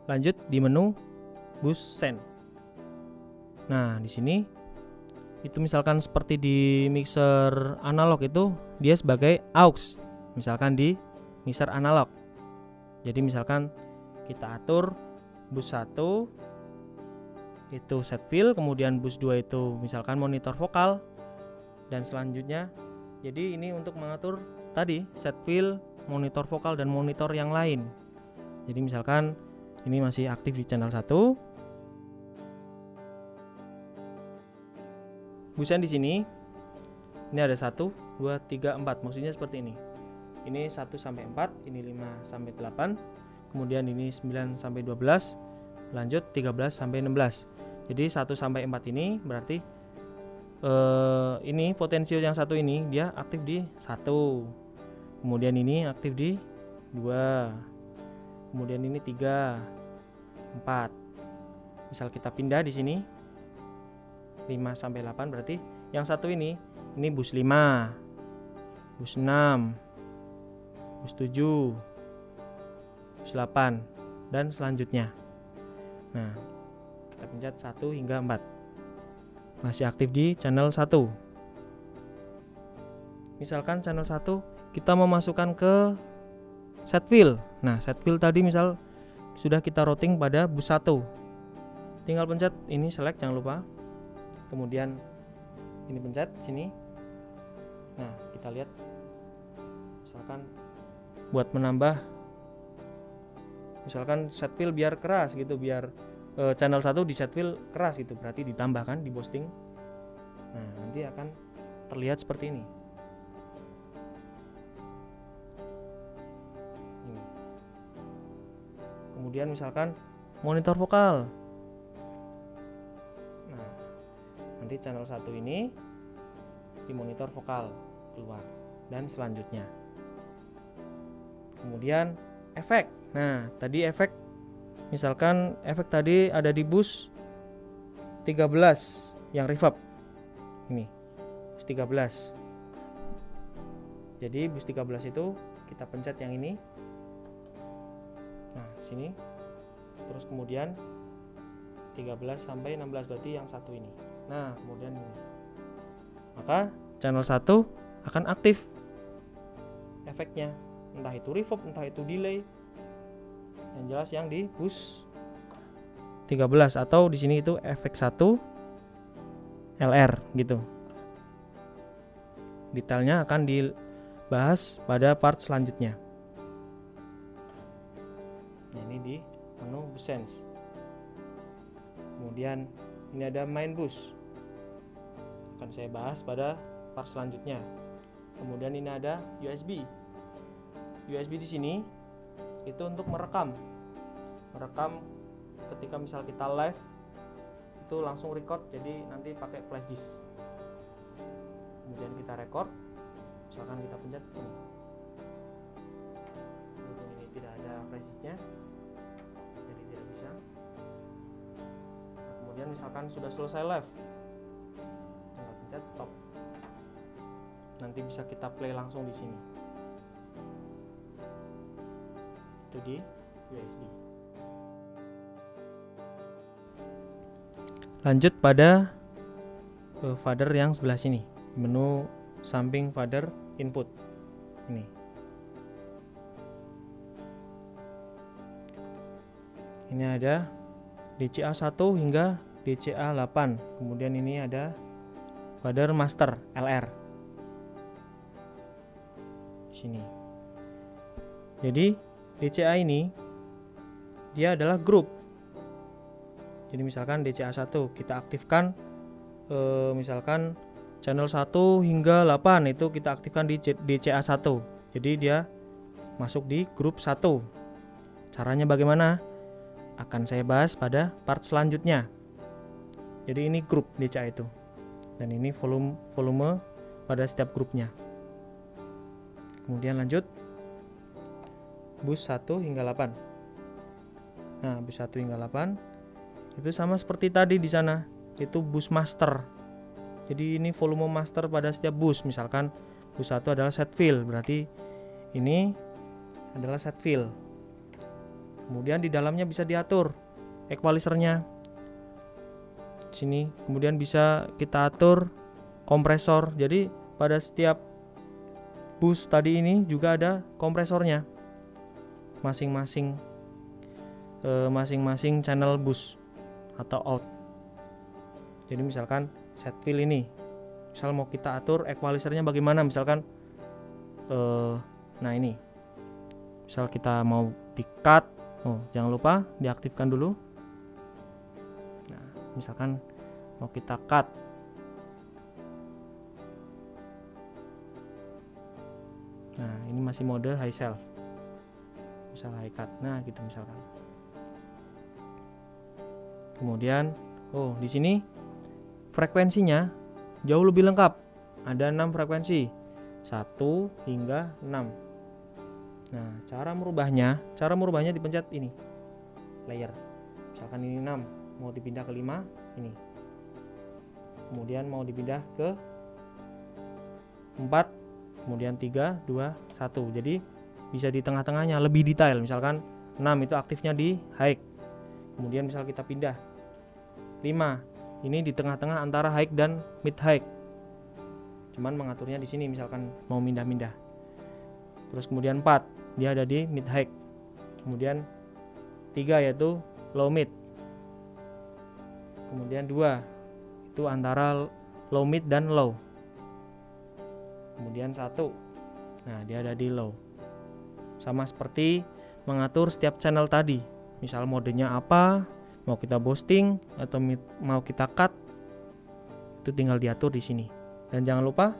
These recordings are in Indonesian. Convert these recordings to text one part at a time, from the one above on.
Lanjut di menu bus send. Nah, di sini itu misalkan seperti di mixer analog itu dia sebagai aux. Misalkan di mixer analog. Jadi misalkan kita atur bus 1 itu set fill, kemudian bus 2 itu misalkan monitor vokal, dan selanjutnya jadi ini untuk mengatur tadi set fill, monitor vokal, dan monitor yang lain. Jadi misalkan ini masih aktif di channel 1. Busan di sini ini ada 1, 2, 3, 4. Maksudnya seperti ini. Ini 1 sampai 4, ini 5 sampai 8, kemudian ini 9 sampai 12, lanjut 13 sampai 16. Jadi 1 sampai 4 ini berarti ini potensio yang satu ini dia aktif di 1. Kemudian ini aktif di 2. Kemudian ini 3, 4. Misal kita pindah di sini 5 sampai 8 berarti yang satu ini bus 5, bus 6, bus 7, bus 8 dan selanjutnya. Nah, kita pencet 1 hingga 4. Masih aktif di channel 1. Misalkan channel 1 kita mau masukkan ke set fill. Nah, set fill tadi misal sudah kita routing pada bus 1. Tinggal pencet ini select, jangan lupa. Kemudian ini pencet sini. Nah, kita lihat misalkan buat menambah misalkan set fill biar keras gitu, biar channel 1 di set fill keras gitu, berarti ditambahkan di boosting. Nah, nanti akan terlihat seperti ini. Kemudian misalkan monitor vokal. Nah, nanti channel 1 ini di monitor vokal keluar dan selanjutnya. Kemudian efek. Nah, tadi efek misalkan efek tadi ada di bus 13 yang reverb. Ini bus 13. Jadi bus 13 itu kita pencet yang ini. Nah, sini. Terus kemudian 13 sampai 16 berarti yang satu ini. Nah, kemudian ini. Maka channel 1 akan aktif efeknya. Entah itu reverb, entah itu delay. Yang jelas yang di bus 13 atau di sini itu efek 1 LR gitu. Detailnya akan dibahas pada part selanjutnya. Nah, ini di menu bus sense. Kemudian ini ada main bus. Akan saya bahas pada part selanjutnya. Kemudian ini ada USB. USB di sini itu untuk merekam ketika misal kita live itu langsung record, jadi nanti pakai flash disk. Kemudian kita record, misalkan kita pencet sini. Berhubung ini tidak ada flash disknya, jadi tidak bisa. Nah, kemudian misalkan sudah selesai live, tinggal pencet stop. Nanti bisa kita play langsung di sini. Itu di USB. Lanjut pada fader yang sebelah sini, menu samping fader input ini. Ini ada DCA 1 hingga DCA 8. Kemudian ini ada fader master LR di sini. Jadi DCA ini dia adalah grup. Jadi misalkan DCA 1 kita aktifkan misalkan channel 1 hingga 8 itu kita aktifkan di DCA 1. Jadi dia masuk di grup 1. Caranya bagaimana? Akan saya bahas pada part selanjutnya. Jadi ini grup DCA itu. Dan ini volume pada setiap grupnya. Kemudian lanjut bus 1 hingga 8. Nah, bus 1 hingga 8 itu sama seperti tadi di sana, itu bus master. Jadi ini volume master pada setiap bus. Misalkan bus 1 adalah set fill, berarti ini adalah set fill. Kemudian di dalamnya bisa diatur equalizernya. Sini kemudian bisa kita atur kompresor. Jadi pada setiap bus tadi ini juga ada kompresornya. Masing-masing channel bus atau out. Jadi misalkan set fill ini, misal mau kita atur equalizernya bagaimana, misalkan nah ini, misal kita mau di cut, jangan lupa diaktifkan dulu. Nah, misalkan mau kita cut, nah ini masih mode high shelf, misal high cut, nah gitu misalkan. Kemudian di sini frekuensinya jauh lebih lengkap, ada 6 frekuensi, 1 hingga 6. Nah, cara merubahnya dipencet ini, layer. Misalkan ini 6, mau dipindah ke 5, ini. Kemudian mau dipindah ke 4, kemudian 3, 2, 1. Jadi bisa di tengah-tengahnya, lebih detail. Misalkan 6 itu aktifnya di high. Kemudian misal kita pindah 5, ini di tengah-tengah antara high dan mid high. Cuman mengaturnya di sini, misalkan mau mindah-mindah. Terus kemudian 4, dia ada di mid high. Kemudian 3 yaitu low mid. Kemudian 2 itu antara low mid dan low. Kemudian 1, nah dia ada di low. Sama seperti mengatur setiap channel tadi. Misal modenya apa, mau kita boosting atau mau kita cut, itu tinggal diatur di sini. Dan jangan lupa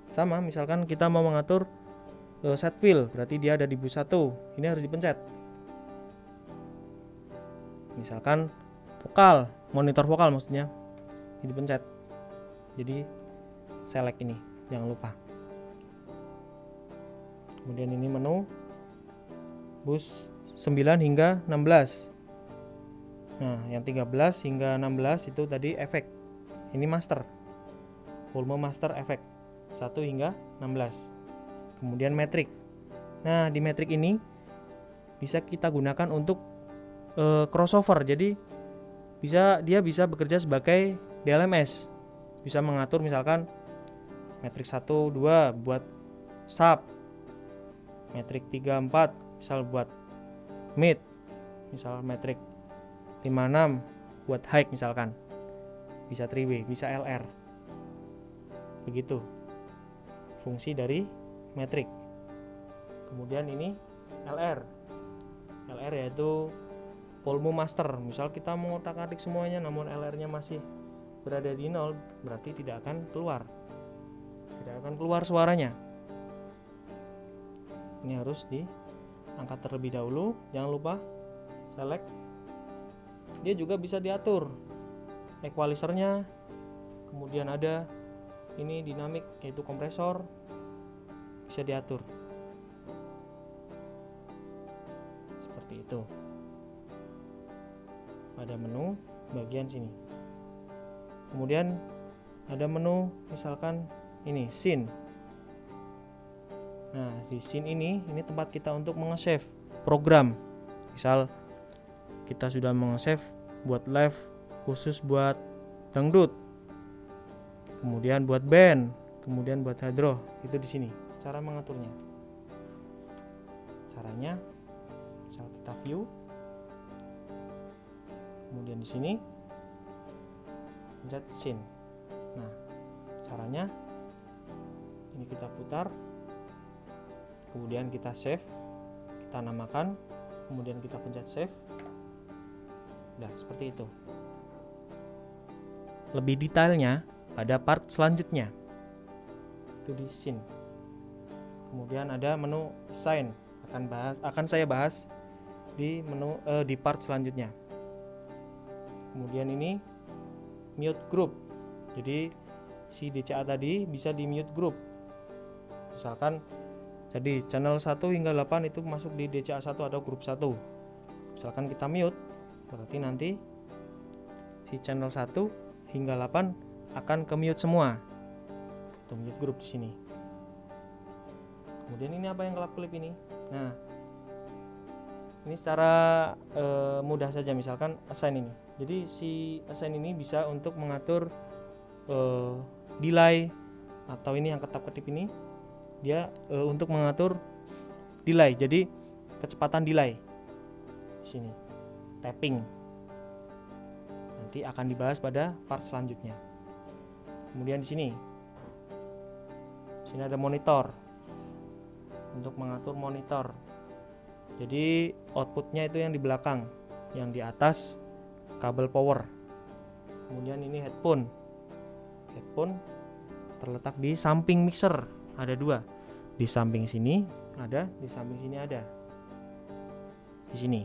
sama, misalkan kita mau mengatur set fill, berarti dia ada di bus 1, ini harus dipencet. Misalkan vokal, monitor vokal maksudnya, ini dipencet. Jadi select ini, jangan lupa. Kemudian ini menu bus 9 hingga 16. Nah, yang 13 hingga 16 itu tadi efek. Ini master. Volume master efek 1 hingga 16. Kemudian metrik. Nah, di metrik ini bisa kita gunakan untuk crossover. Jadi dia bisa bekerja sebagai DLMS. Bisa mengatur misalkan metrik 1 2 buat sub. Metrik 3 4 misal buat mid. Misal metrik 5-6 buat high misalkan. Bisa 3W, bisa LR. Begitu fungsi dari metrik. Kemudian ini LR. LR yaitu volume master. Misal kita mau otak-atik semuanya namun LR-nya masih berada di 0, berarti tidak akan keluar. Tidak akan keluar suaranya. Ini harus diangkat terlebih dahulu. Jangan lupa select. Dia juga bisa diatur equalizernya. Kemudian ada ini dinamik yaitu kompresor, bisa diatur seperti itu. Ada menu bagian sini. Kemudian ada menu misalkan ini scene. Nah, di scene ini tempat kita untuk menge-save program. Misal kita sudah menge-save buat live khusus buat dangdut, kemudian buat band, kemudian buat hydro, itu di sini cara mengaturnya. Caranya, misal kita view, kemudian di sini pencet scene. Nah, caranya ini kita putar, kemudian kita save, kita namakan, kemudian kita pencet save. Udah seperti itu. Lebih detailnya pada part selanjutnya, itu di scene. Kemudian ada menu assign, akan saya bahas di menu di part selanjutnya. Kemudian ini mute group. Jadi si DCA tadi bisa di mute group. Misalkan jadi channel 1 hingga 8 itu masuk di DCA 1 atau grup 1. Misalkan kita mute, berarti nanti si channel 1 hingga 8 akan ke mute semua. Tuh mute group di sini. Kemudian ini apa yang kelap-kelip ini? Nah, Ini secara mudah saja, misalkan assign ini. Jadi si assign ini bisa untuk mengatur delay, atau ini yang ketap-ketip ini dia untuk mengatur delay. Jadi kecepatan delay di sini, tapping. Nanti akan dibahas pada part selanjutnya. Kemudian di sini ada monitor untuk mengatur monitor. Jadi outputnya itu yang di belakang, yang di atas kabel power. Kemudian ini headphone terletak di samping mixer, ada dua, di samping sini ada, di samping sini ada, di sini.